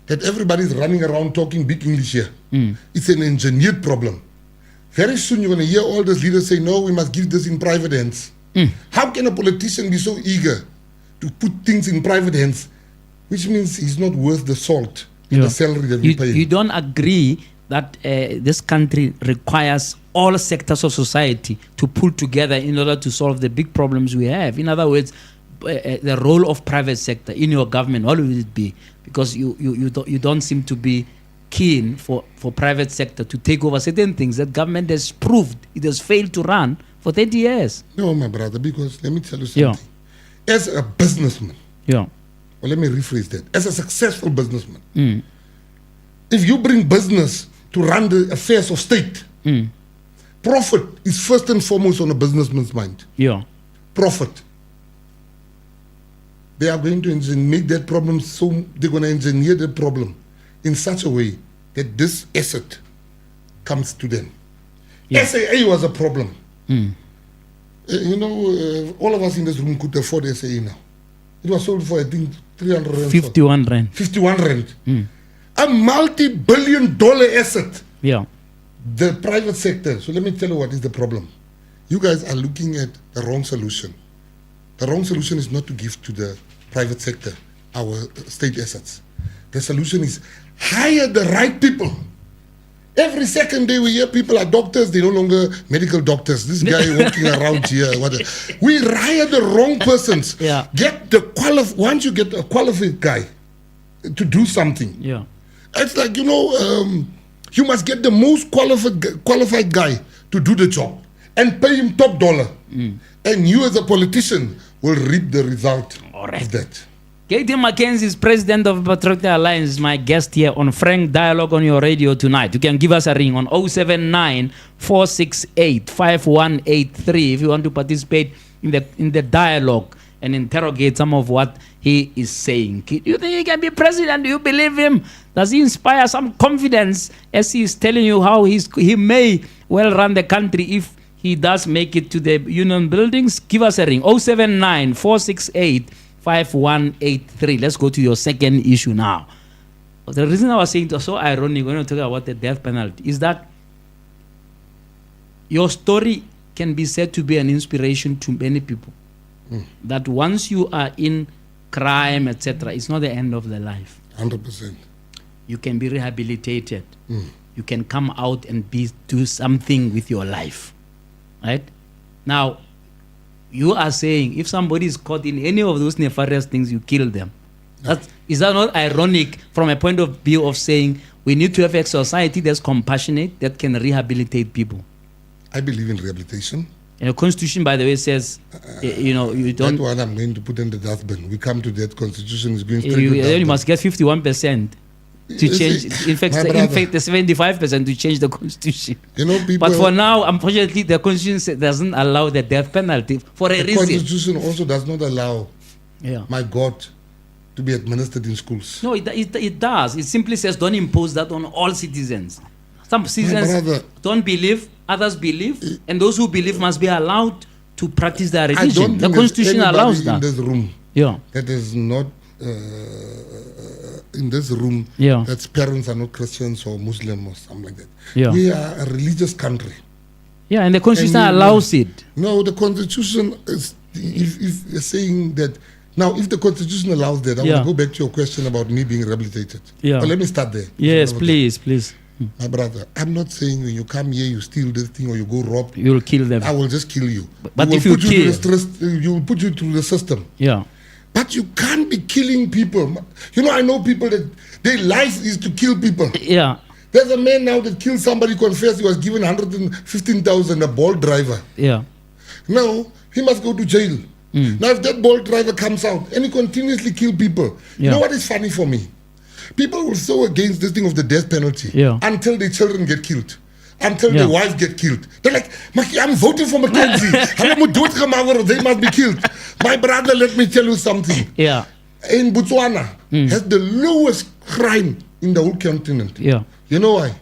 D: that everybody is running around talking big English here. It's an engineered problem. Very soon you're going to hear all those leaders say, no, we must give this in private hands. How can a politician be so eager to put things in private hands, which means he's not worth the salt and the salary that we pay him?
A: You don't agree that this country requires all sectors of society to pull together in order to solve the big problems we have. In other words, the role of private sector in your government, what will it be? Because you don't seem to be keen for private sector to take over certain things that government has proved it has failed to run for 30 years.
D: No, my brother, because let me tell you something. As a businessman, well, let me rephrase that. As a successful businessman, if you bring business to run the affairs of state, profit is first and foremost on a businessman's mind. Profit. They are going to make that problem, so they're going to engineer the problem in such a way that this asset comes to them. SAA was a problem. All of us in this room could afford SAA now. It was sold for, I think, 300 rand.
A: 51 rand.
D: 51 rand. A multi-billion-dollar asset. The private sector. So let me tell you what is the problem. You guys are looking at the wrong solution. The wrong solution is not to give to the private sector our state assets. The solution is hire the right people. Every second day we hear people are doctors, they're no longer medical doctors. This guy walking around here. We hire the wrong persons. Once you get a qualified guy to do something, it's like, you must get the most qualified guy to do the job and pay him top dollar. And you as a politician will reap the result of that.
A: Gayton Mckenzi is president of Patriotic Alliance, my guest here on Frank Dialogue on your radio tonight. You can give us a ring on 079-468-5183 if you want to participate in the dialogue and interrogate some of what he is saying. Do you think he can be president? Do you believe him? Does he inspire some confidence as he is telling you how he may well run the country if he does make it to the union buildings? Give us a ring, 079-468-5183. Let's go to your second issue now. The reason I was saying it was so ironic when we talk about the death penalty is that your story can be said to be an inspiration to many people. That once you are in crime, etc., it's not the end of the life.
D: 100%.
A: You can be rehabilitated. You can come out and do something with your life. Right? Now, you are saying if somebody is caught in any of those nefarious things, you kill them. Is that not ironic from a point of view of saying we need to have a society that's compassionate, that can rehabilitate people?
D: I believe in rehabilitation.
A: And the Constitution, by the way, says, you don't...
D: That's what I'm going to put in the dustbin. We come to that Constitution is going straight to
A: you must get 51%. to change. In fact, the 75% to change the constitution.
D: People,
A: but for now, unfortunately, the constitution doesn't allow the death penalty for a reason.
D: The constitution also does not allow, my God, to be administered in schools.
A: No, it does. It simply says don't impose that on all citizens. Some citizens don't believe, others believe, and those who believe must be allowed to practice their religion.
D: I don't think
A: the constitution allows that.
D: In this room, that is not. In this room, that parents are not Christians or Muslim or something like that. We are a religious country.
A: Yeah, and the constitution allows it.
D: No, the constitution is, if you're saying that, now if the constitution allows that, I want to go back to your question about me being rehabilitated. But let me start there.
A: Yes, please.
D: My brother, I'm not saying when you come here, you steal this thing or you go rob.
A: You'll kill them.
D: I will just kill you.
A: But if you kill,
D: you will put you through the system.
A: Yeah.
D: But you can't be killing people. I know people that their life is to kill people.
A: Yeah.
D: There's a man now that killed somebody, confessed he was given 115,000, a Bolt driver.
A: Yeah.
D: Now, he must go to jail. Now, if that Bolt driver comes out and he continuously kill people, you know what is funny for me? People will so against this thing of the death penalty until their children get killed. Until their wife get killed. They're like, I'm voting for Mckenzi. They must be killed. My brother, let me tell you something.
A: Yeah.
D: In Botswana, has the lowest crime in the whole continent.
A: Yeah.
D: You know why?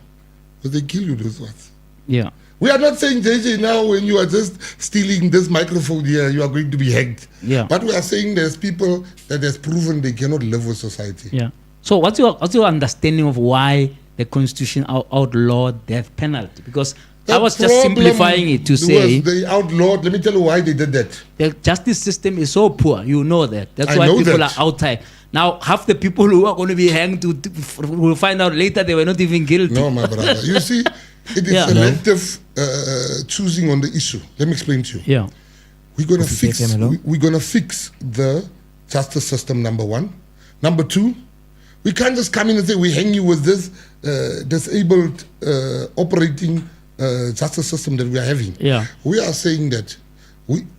D: Because they kill you those ones.
A: Yeah.
D: We are not saying, JJ, now when you are just stealing this microphone here, you are going to be hanged.
A: Yeah.
D: But we are saying there's people that has proven they cannot live with society.
A: Yeah. So what's your understanding of why the constitution outlawed death penalty? Because I was just simplifying it to say
D: they outlawed. Let me tell you why they did that.
A: The justice system is so poor. You know that. That's why people are outside. Now, half the people who are going to be hanged will find out later they were not even guilty.
D: No, my brother. You see, it is selective choosing on the issue. Let me explain to you.
A: Yeah.
D: We're going to fix the justice system, number one. Number two, we can't just come in and say we hang you with this disabled operating justice system that we are having.
A: Yeah.
D: We are saying that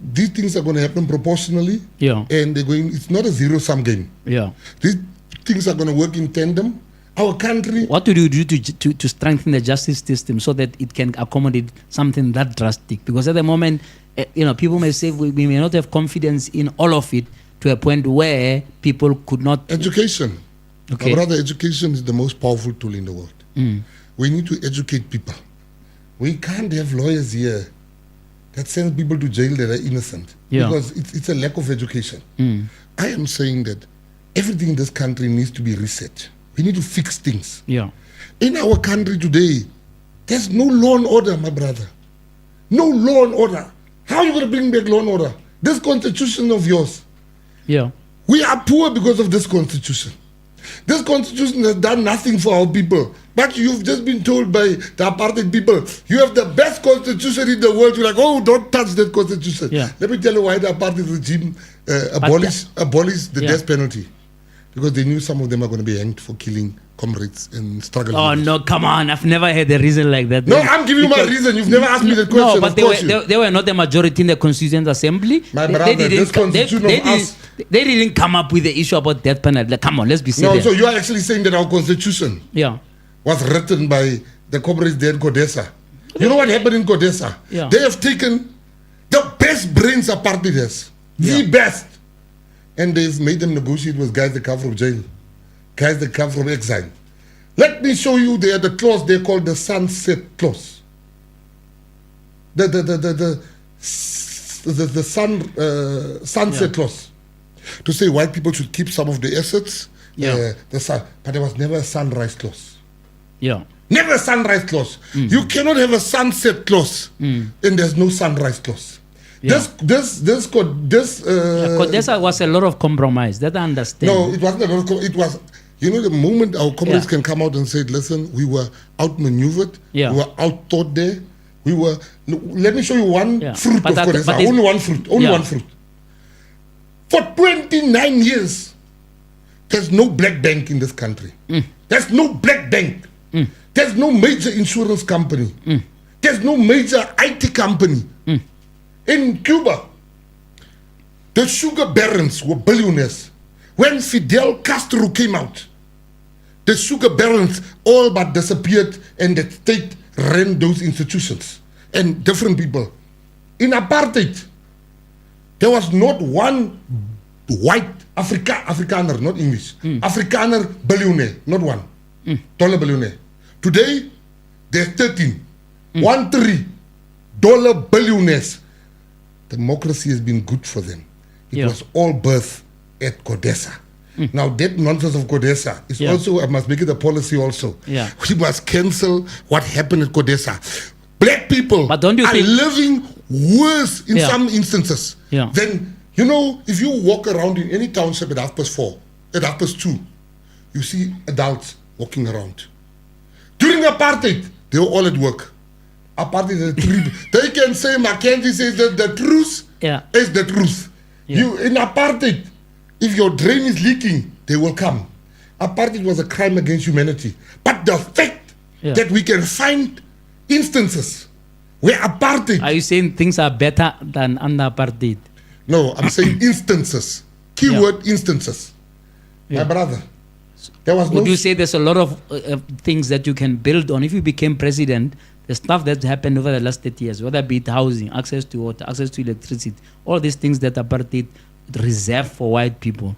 D: these things are going to happen proportionally.
A: Yeah.
D: And it's not a zero-sum game.
A: Yeah.
D: These things are going to work in tandem. Our country.
A: What do you do to strengthen the justice system so that it can accommodate something that drastic? Because at the moment, people may say we may not have confidence in all of it to a point where people could not.
D: Education.
A: Okay.
D: My brother, education is the most powerful tool in the world. We need to educate people. We can't have lawyers here that send people to jail that are innocent because it's a lack of education. I am saying that everything in this country needs to be reset. We need to fix things.
A: Yeah.
D: In our country today, there's no law and order, my brother. No law and order. How are you going to bring back law and order? This constitution of yours.
A: Yeah.
D: We are poor because of this constitution. This constitution has done nothing for our people. But you've just been told by the apartheid people, you have the best constitution in the world. You're like, oh, don't touch that constitution.
A: Yeah.
D: Let me tell you why the apartheid regime abolished the death penalty. Because they knew some of them are going to be hanged for killing comrades and struggling.
A: Oh, no, come on. I've never heard a reason like that.
D: No, I'm giving you my reason. You've never asked me that question.
A: No, but they were not the majority in the Constituent Assembly.
D: My brother, this constitution of us.
A: They didn't come up with the issue about death penalty. Like, come on, let's be serious.
D: No, so you are actually saying that our constitution was written by the comrades there in Kodesa. You know what happened in Kodesa?
A: Yeah.
D: They have taken the best brains apartheid has. The best. And they've made them negotiate with guys that come from jail. Guys that come from exile. Let me show you there the clause they call the sunset clause. The sunset clause. To say white people should keep some of the assets. But there was never a sunrise clause.
A: Yeah.
D: Never a sunrise clause. You cannot have a sunset clause and there's no sunrise clause.
A: Yeah.
D: Kodesa
A: was a lot of compromise. That I understand.
D: No, it wasn't a lot of it was, the moment our comrades can come out and say, listen, we were outmaneuvered, we were out-thought there, we were, let me show you one fruit of Kodesa, only one fruit, one fruit. For 29 years, there's no black bank in this country. There's no black bank. There's no major insurance company. There's no major IT company. In Cuba, the sugar barons were billionaires. When Fidel Castro came out, The sugar barons all but disappeared, and the state ran those institutions and different people. In apartheid, there was not one white Afrikaner, not English, Afrikaner billionaire, not one. Dollar billionaire. Today, there's 13. $1 trillion billionaires. Democracy has been good for them. It was all birthed at Kodesa. Now that nonsense of Kodesa is also, I must make it a policy also. We must cancel what happened at Kodesa. Black people
A: but don't you
D: are
A: think
D: living worse in some instances than, you know, if you walk around in any township at 4:30, at 2:30, you see adults walking around. During apartheid, they were all at work. Apartheid is a trip. They can say, Mckenzi says that the truth is the truth. You in apartheid, if your drain is leaking, they will come. Apartheid was a crime against humanity. But the fact that we can find instances where apartheid...
A: Are you saying things are better than under apartheid?
D: No, I'm saying instances. Keyword instances. My brother. There was
A: Would you say there's a lot of things that you can build on? If you became president, the stuff that's happened over the last 30 years, whether it be housing, access to water, access to electricity, all these things that apartheid reserved for white people,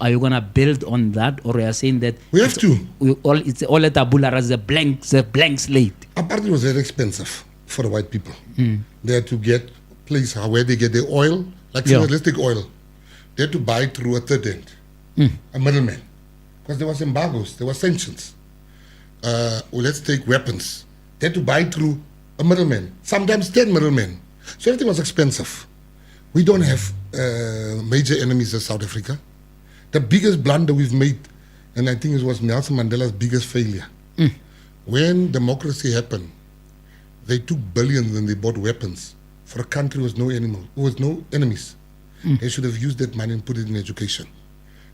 A: are you going to build on that, or are you saying that
D: we have to?
A: It's all at tabula rasa, the blank slate?
D: Apartheid was very expensive for the white people. They had to get place where they get their oil, like let's take oil. They had to buy it through a third end, a middleman, because there was embargoes, there were sanctions. Let's take weapons. They had to buy it through a middleman, sometimes 10 middlemen. So everything was expensive. We don't have major enemies in South Africa. The biggest blunder we've made, and I think it was Nelson Mandela's biggest failure. When democracy happened, they took billions and they bought weapons for a country with no enemies. They should have used that money and put it in education.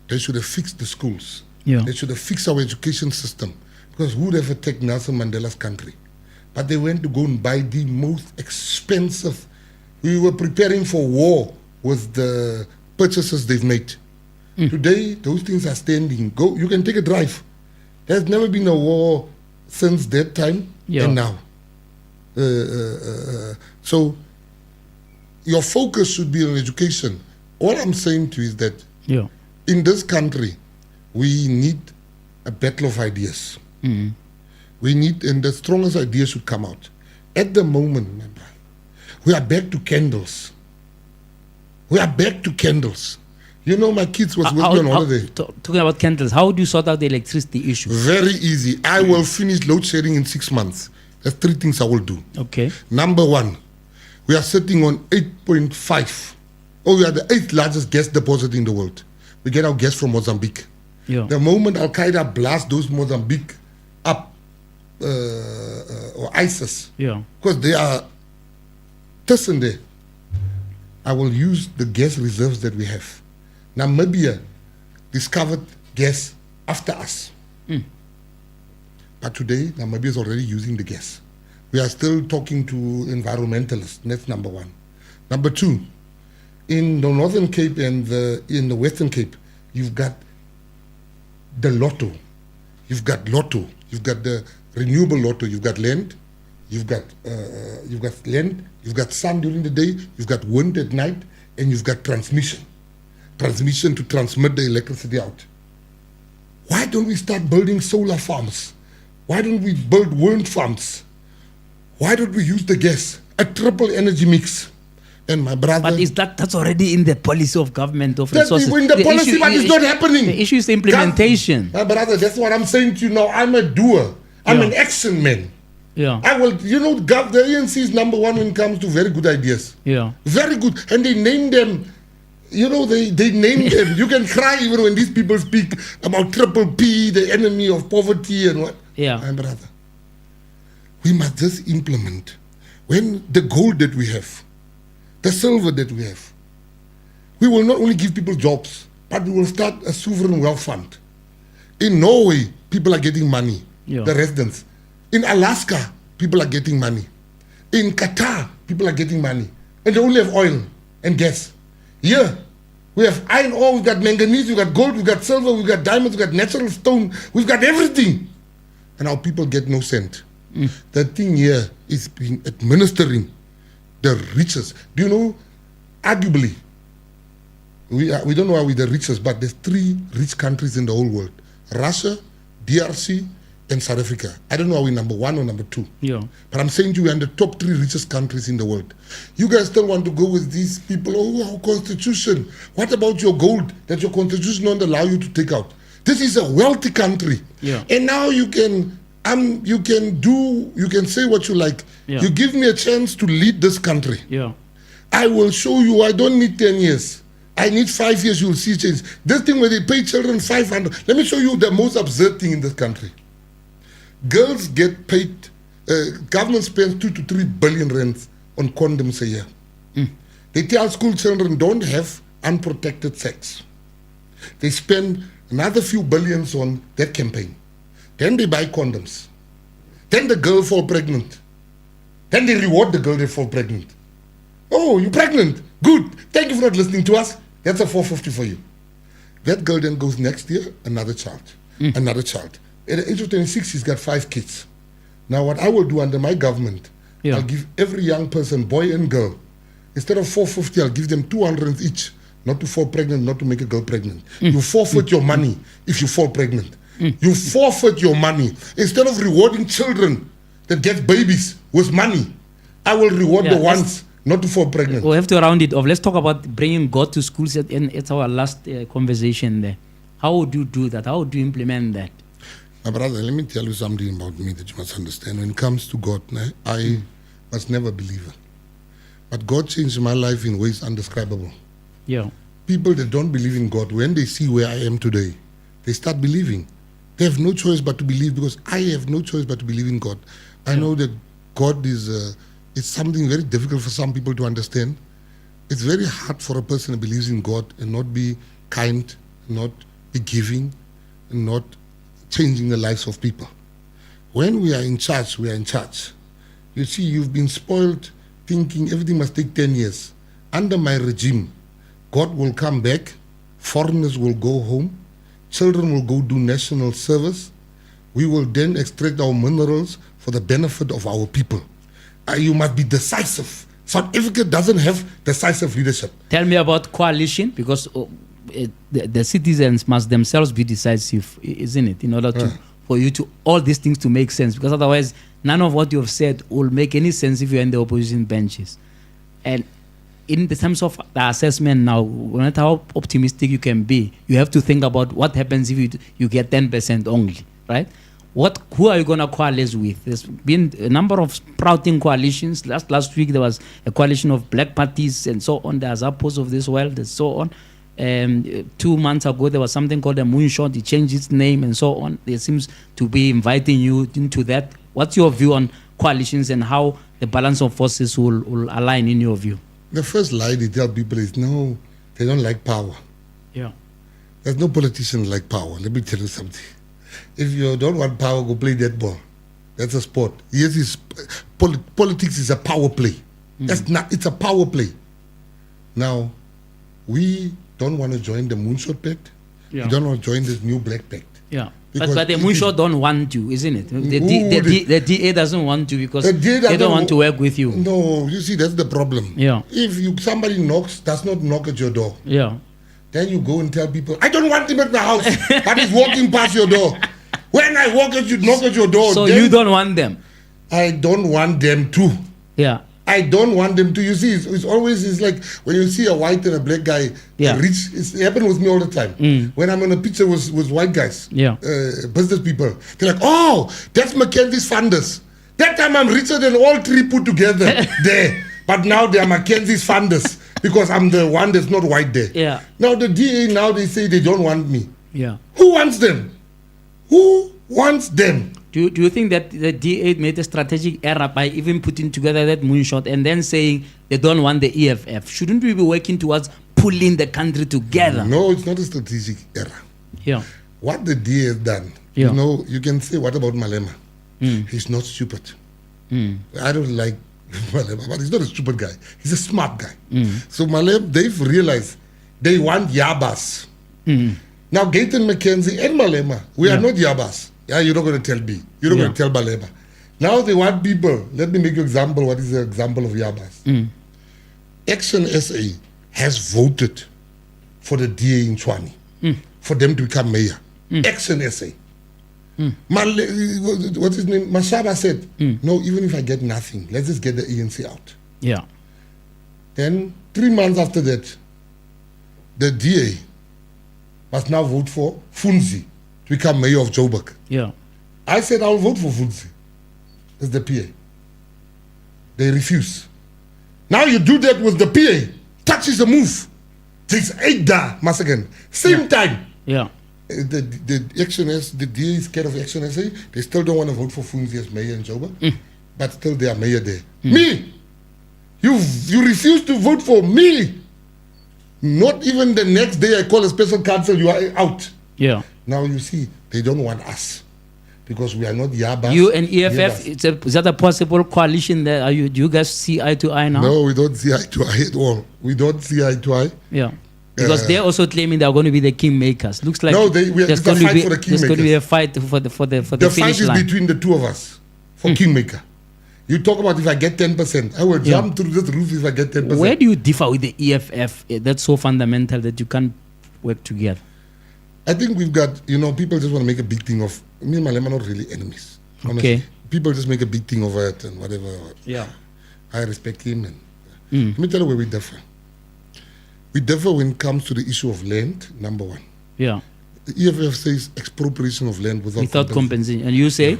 D: They should have fixed the schools. They should have fixed our education system, because who would have attacked Nelson Mandela's country? But they went to go and buy the most expensive. We were preparing for war with the purchases they've made. Today, those things are standing. Go, you can take a drive. There's never been a war since that time and now. So your focus should be on education. All I'm saying to you is that in this country, we need a battle of ideas. We need, and the strongest ideas should come out. At the moment, my brother, we are back to candles. We are back to candles. You know, my kids was with me on holiday.
A: Talking about candles, how do you sort out the electricity issue?
D: Very easy. I will finish load shedding in 6 months. There's 3 things I will do.
A: Okay.
D: Number 1, we are sitting on 8.5. We are the 8th largest gas deposit in the world. We get our gas from Mozambique. The moment Al Qaeda blasts those Mozambique up, or ISIS, because they are tussing there, I will use the gas reserves that we have. Namibia discovered gas after us. But today, Namibia is already using the gas. We are still talking to environmentalists. That's number 1. Number 2, in the Northern Cape and in the Western Cape, you've got the lotto. You've got lotto. You've got the renewable lotto. You've got land. You've got land. You've got sun during the day. You've got wind at night, and you've got transmission. Transmission to transmit the electricity out. Why don't we start building solar farms? Why don't we build wind farms? Why don't we use the gas? A triple energy mix. And my brother...
A: But is that's already in the policy of government of resources?
D: That's in the policy, but it's not happening.
A: The issue is the implementation.
D: My brother, that's what I'm saying to you now. I'm a doer. I'm an action man. I will, the ANC is number 1 when it comes to very good ideas. Very good. And they name them... they name them. You can cry even when these people speak about triple P, the enemy of poverty and what. My brother, we must just implement. When the gold that we have, the silver that we have, we will not only give people jobs, but we will start a sovereign wealth fund. In Norway, people are getting money, the residents. In Alaska, people are getting money. In Qatar, people are getting money. And they only have oil and gas. Here, We have iron ore, we've got manganese, we've got gold, we've got silver, we've got diamonds, we've got natural stone, we've got everything. And our people get no cent. The thing here is being administering the riches. Do you know, arguably, we don't know why we're the richest, but there's 3 rich countries in the whole world. Russia, DRC, and South Africa. I don't know are we number 1 or number 2.
A: Yeah.
D: But I'm saying to you, we're in the top 3 richest countries in the world. You guys still want to go with these people, oh, our constitution. What about your gold that your constitution don't allow you to take out? This is a wealthy country.
A: Yeah.
D: And now you can say what you like.
A: Yeah.
D: You give me a chance to lead this country.
A: Yeah.
D: I will show you. I don't need 10 years. I need 5 years. You'll see change. This thing where they pay children 500. Let me show you the most absurd thing in this country. Girls get paid. Government spends 2 to 3 billion rands on condoms a year. They tell school children don't have unprotected sex. They spend another few billions on that campaign. Then they buy condoms. Then the girl fall pregnant. Then they reward the girl that fall pregnant. Oh, you're pregnant. Good. Thank you for not listening to us. That's a 450 for you. That girl then goes next year, another child. Another child. At the age of 26, she's got 5 kids. Now what I will do under my government, I'll give every young person, boy and girl, instead of 450, I'll give them 200 each. Not to fall pregnant, not to make a girl pregnant. You forfeit your money if you fall pregnant. You forfeit your money. Instead of rewarding children that get babies with money, I will reward the ones not to fall pregnant.
A: We'll have to round it off. Let's talk about bringing God to schools. It's our last conversation there. How would you do that? How would you implement that?
D: My brother, let me tell you something about me that you must understand. When it comes to God, I was never a believer. But God changed my life in ways indescribable.
A: Yeah.
D: People that don't believe in God, when they see where I am today, they start believing. They have no choice but to believe, because I have no choice but to believe in God. I know that God is it's something very difficult for some people to understand. It's very hard for a person who believes in God and not be kind, not be giving, and not changing the lives of people. When we are in charge, we are in charge. You see, you've been spoiled thinking everything must take 10 years. Under my regime, God will come back, foreigners will go home, children will go do national service. We will then extract our minerals for the benefit of our people. You must be decisive. South Africa doesn't have decisive leadership.
A: Tell me about coalition, because the citizens must themselves be decisive, isn't it? In order to for you to all these things to make sense, because otherwise none of what you have said will make any sense if you're in the opposition benches. And in the terms of the assessment now, no matter how optimistic you can be, you have to think about what happens if you get 10% only, right? Who are you going to coalesce with? There's been a number of sprouting coalitions. Last week there was a coalition of black parties and so on. There's Apples of this world and so on. 2 months ago there was something called a moonshot. It changed its name and so on. It seems to be inviting you into that. What's your view on coalitions and how the balance of forces will align in your view?
D: The first lie they tell people is, no, they don't like power.
A: Yeah.
D: There's no politician like power. Let me tell you something. If you don't want power, go play that ball. That's a sport. Yes, politics is a power play. That's not. It's a power play. Now, we don't want to join the Moonshot Pact. We don't want to join this new Black Pact.
A: Yeah. But the Moonshot don't want to, isn't it? The DA doesn't want to, because they don't want to work with you.
D: No, you see, that's the problem.
A: Yeah.
D: If somebody does not knock at your door.
A: Yeah.
D: Then you go and tell people, I don't want him at my house, but he's walking past your door. When I knock at your door.
A: So you don't want them?
D: I don't want them to.
A: Yeah.
D: I don't want them to. You see, it's like when you see a white and a black guy rich. It happened with me all the time. When I'm in a picture with white guys, business people, they're like, oh, that's Mckenzi's funders. That time I'm richer than all 3 put together there. But now they are Mckenzi's funders. Because I'm the one that's not white there.
A: Yeah.
D: Now the DA, now they say they don't want me.
A: Yeah.
D: Who wants them? Who wants them?
A: Do you think that the DA made a strategic error by even putting together that moonshot and then saying they don't want the EFF? Shouldn't we be working towards pulling the country together?
D: No, it's not a strategic error.
A: Yeah.
D: What the DA has done, you know, you can say, what about Malema? He's not stupid. I don't like Malema, but he's not a stupid guy. He's a smart guy. So Malema, they've realized they want Yabas. Now, Gayton Mckenzi and Malema, we are not Yabas. Yeah, you're not going to tell me. You're not going to tell Malema. Now they want people. Let me make you an example. What is the example of Yabas? Action SA has voted for the DA in Tshwane for them to become mayor. Action SA. What's his name? Mashaba said, no, even if I get nothing, let's just get the ANC out.
A: Yeah.
D: Then 3 months after that, the DA must now vote for Funzi to become mayor of Joburg.
A: Yeah.
D: I said I'll vote for Funzi as the PA. They refuse. Now you do that with the PA. Touch is a move. Takes 8 days, Masagan. Same time.
A: Yeah.
D: The actioners, the DA is scared of Action SA. They still don't want to vote for Funzi as mayor in Joburg. But still they are mayor there. Me! You refuse to vote for me. Not even the next day I call a special council, you are out.
A: Yeah.
D: Now you see, they don't want us because we are not Yabas.
A: You and EFF, is that a possible coalition there? Do you guys see eye to eye now?
D: No, we don't see eye to eye at all. We don't see eye to eye.
A: Yeah. Because they're also claiming they're going to be the kingmakers. Looks like
D: there's going to
A: be a fight for the finish line.
D: The fight is between the two of us for kingmaker. You talk about if I get 10%, I will jump through this roof if I get 10%.
A: Where do you differ with the EFF? That's so fundamental that you can't work together.
D: I think we've got, people just want to make a big thing of, me and Malema are not really enemies. Honestly. Okay. People just make a big thing of it and whatever.
A: Yeah.
D: I respect him. And let me tell you where we differ. We differ when it comes to the issue of land, number one.
A: Yeah.
D: The EFF says expropriation of land without
A: compensation. And you say?
D: Yeah.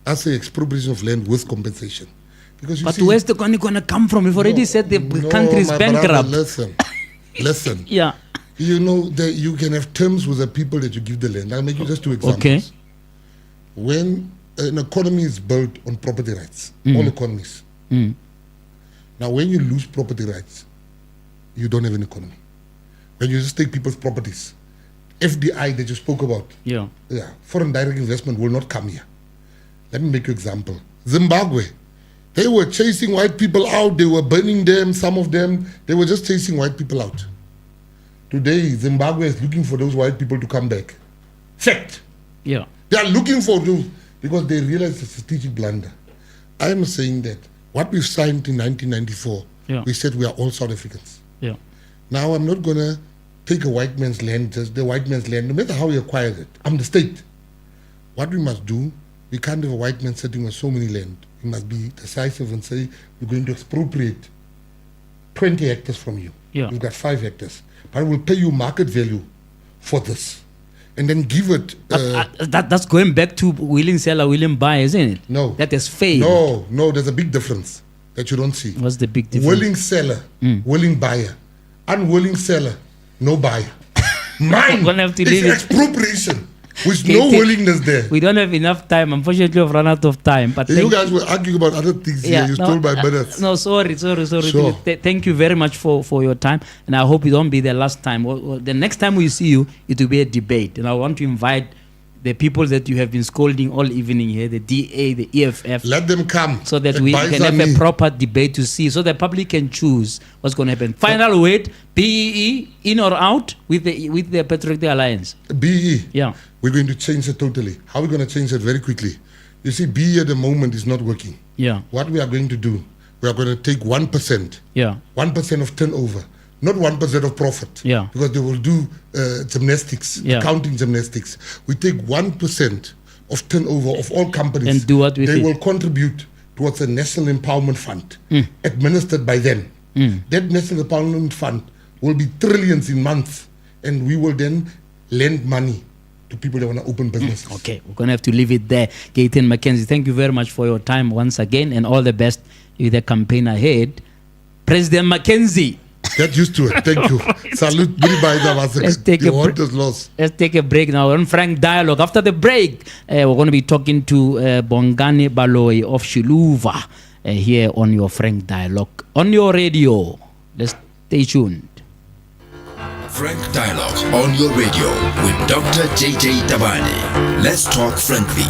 D: I say expropriation of land with compensation.
A: But where's the money going to come from? You've already said the country is bankrupt.
D: Brother, listen.
A: Yeah.
D: You know that you can have terms with the people that you give the land. I'll make you just 2 examples.
A: Okay.
D: When an economy is built on property rights, all economies. Now, when you lose property rights, you don't have an economy. When you just take people's properties, FDI that you spoke about, foreign direct investment will not come here. Let me make you an example. Zimbabwe, they were chasing white people out. They were burning them, some of them. They were just chasing white people out. Today, Zimbabwe is looking for those white people to come back. Fact.
A: Yeah.
D: They are looking for those because they realize it's a strategic blunder. I am saying that what we signed in 1994, we said we are all South Africans.
A: Yeah.
D: Now, I'm not going to take a white man's land, just the white man's land, no matter how he acquired it. I'm the state. What we must do, we can't have a white man sitting on so many land. We must be decisive and say, we're going to expropriate 20 hectares from you.
A: Yeah.
D: You've got 5 hectares. But we'll pay you market value for this. And then give it...
A: that's going back to willing seller, willing buyer, isn't it?
D: No.
A: That has failed.
D: No, there's a big difference that you don't see.
A: What's the big difference?
D: Willing seller, willing buyer. Unwilling seller, no buyer. Mine is expropriation. With no willingness there.
A: We don't have enough time. Unfortunately, we've run out of time. But
D: you guys were arguing about other things here. You stole my minutes.
A: No, sorry.
D: Sure.
A: Thank you very much for your time. And I hope it won't be the last time. The next time we see you, it will be a debate. And I want to invite the people that you have been scolding all evening here, the DA, the EFF.
D: Let them come.
A: So that we can have a proper debate to see, so the public can choose what's going to happen. Final word, BEE, in or out with the Patriotic Alliance?
D: BEE.
A: Yeah.
D: We're going to change it totally. How are we going to change it? Very quickly. You see, BEE at the moment is not working.
A: Yeah.
D: What we are going to do, we are going to take 1%.
A: Yeah.
D: 1% of turnover. Not 1% of profit.
A: Yeah.
D: Because they will do gymnastics, accounting gymnastics. We take 1% of turnover of all companies.
A: And do what with it?
D: They will contribute towards a national empowerment fund administered by them. That national empowerment fund will be trillions in months. And we will then lend money to people that want to open businesses.
A: Okay, we're going to have to leave it there. Gayton Mckenzi, thank you very much for your time once again, and all the best with the campaign ahead. President Mckenzi.
D: Get used to it. Thank you. Salute. Let's
A: take a break now. On Frank Dialogue. After the break, we're going to be talking to Bongani Baloyi of Shiluva here on your Frank Dialogue. On your radio. Let's stay tuned.
B: Frank Dialogue on your radio with Dr. JJ Tabane. Let's talk frankly.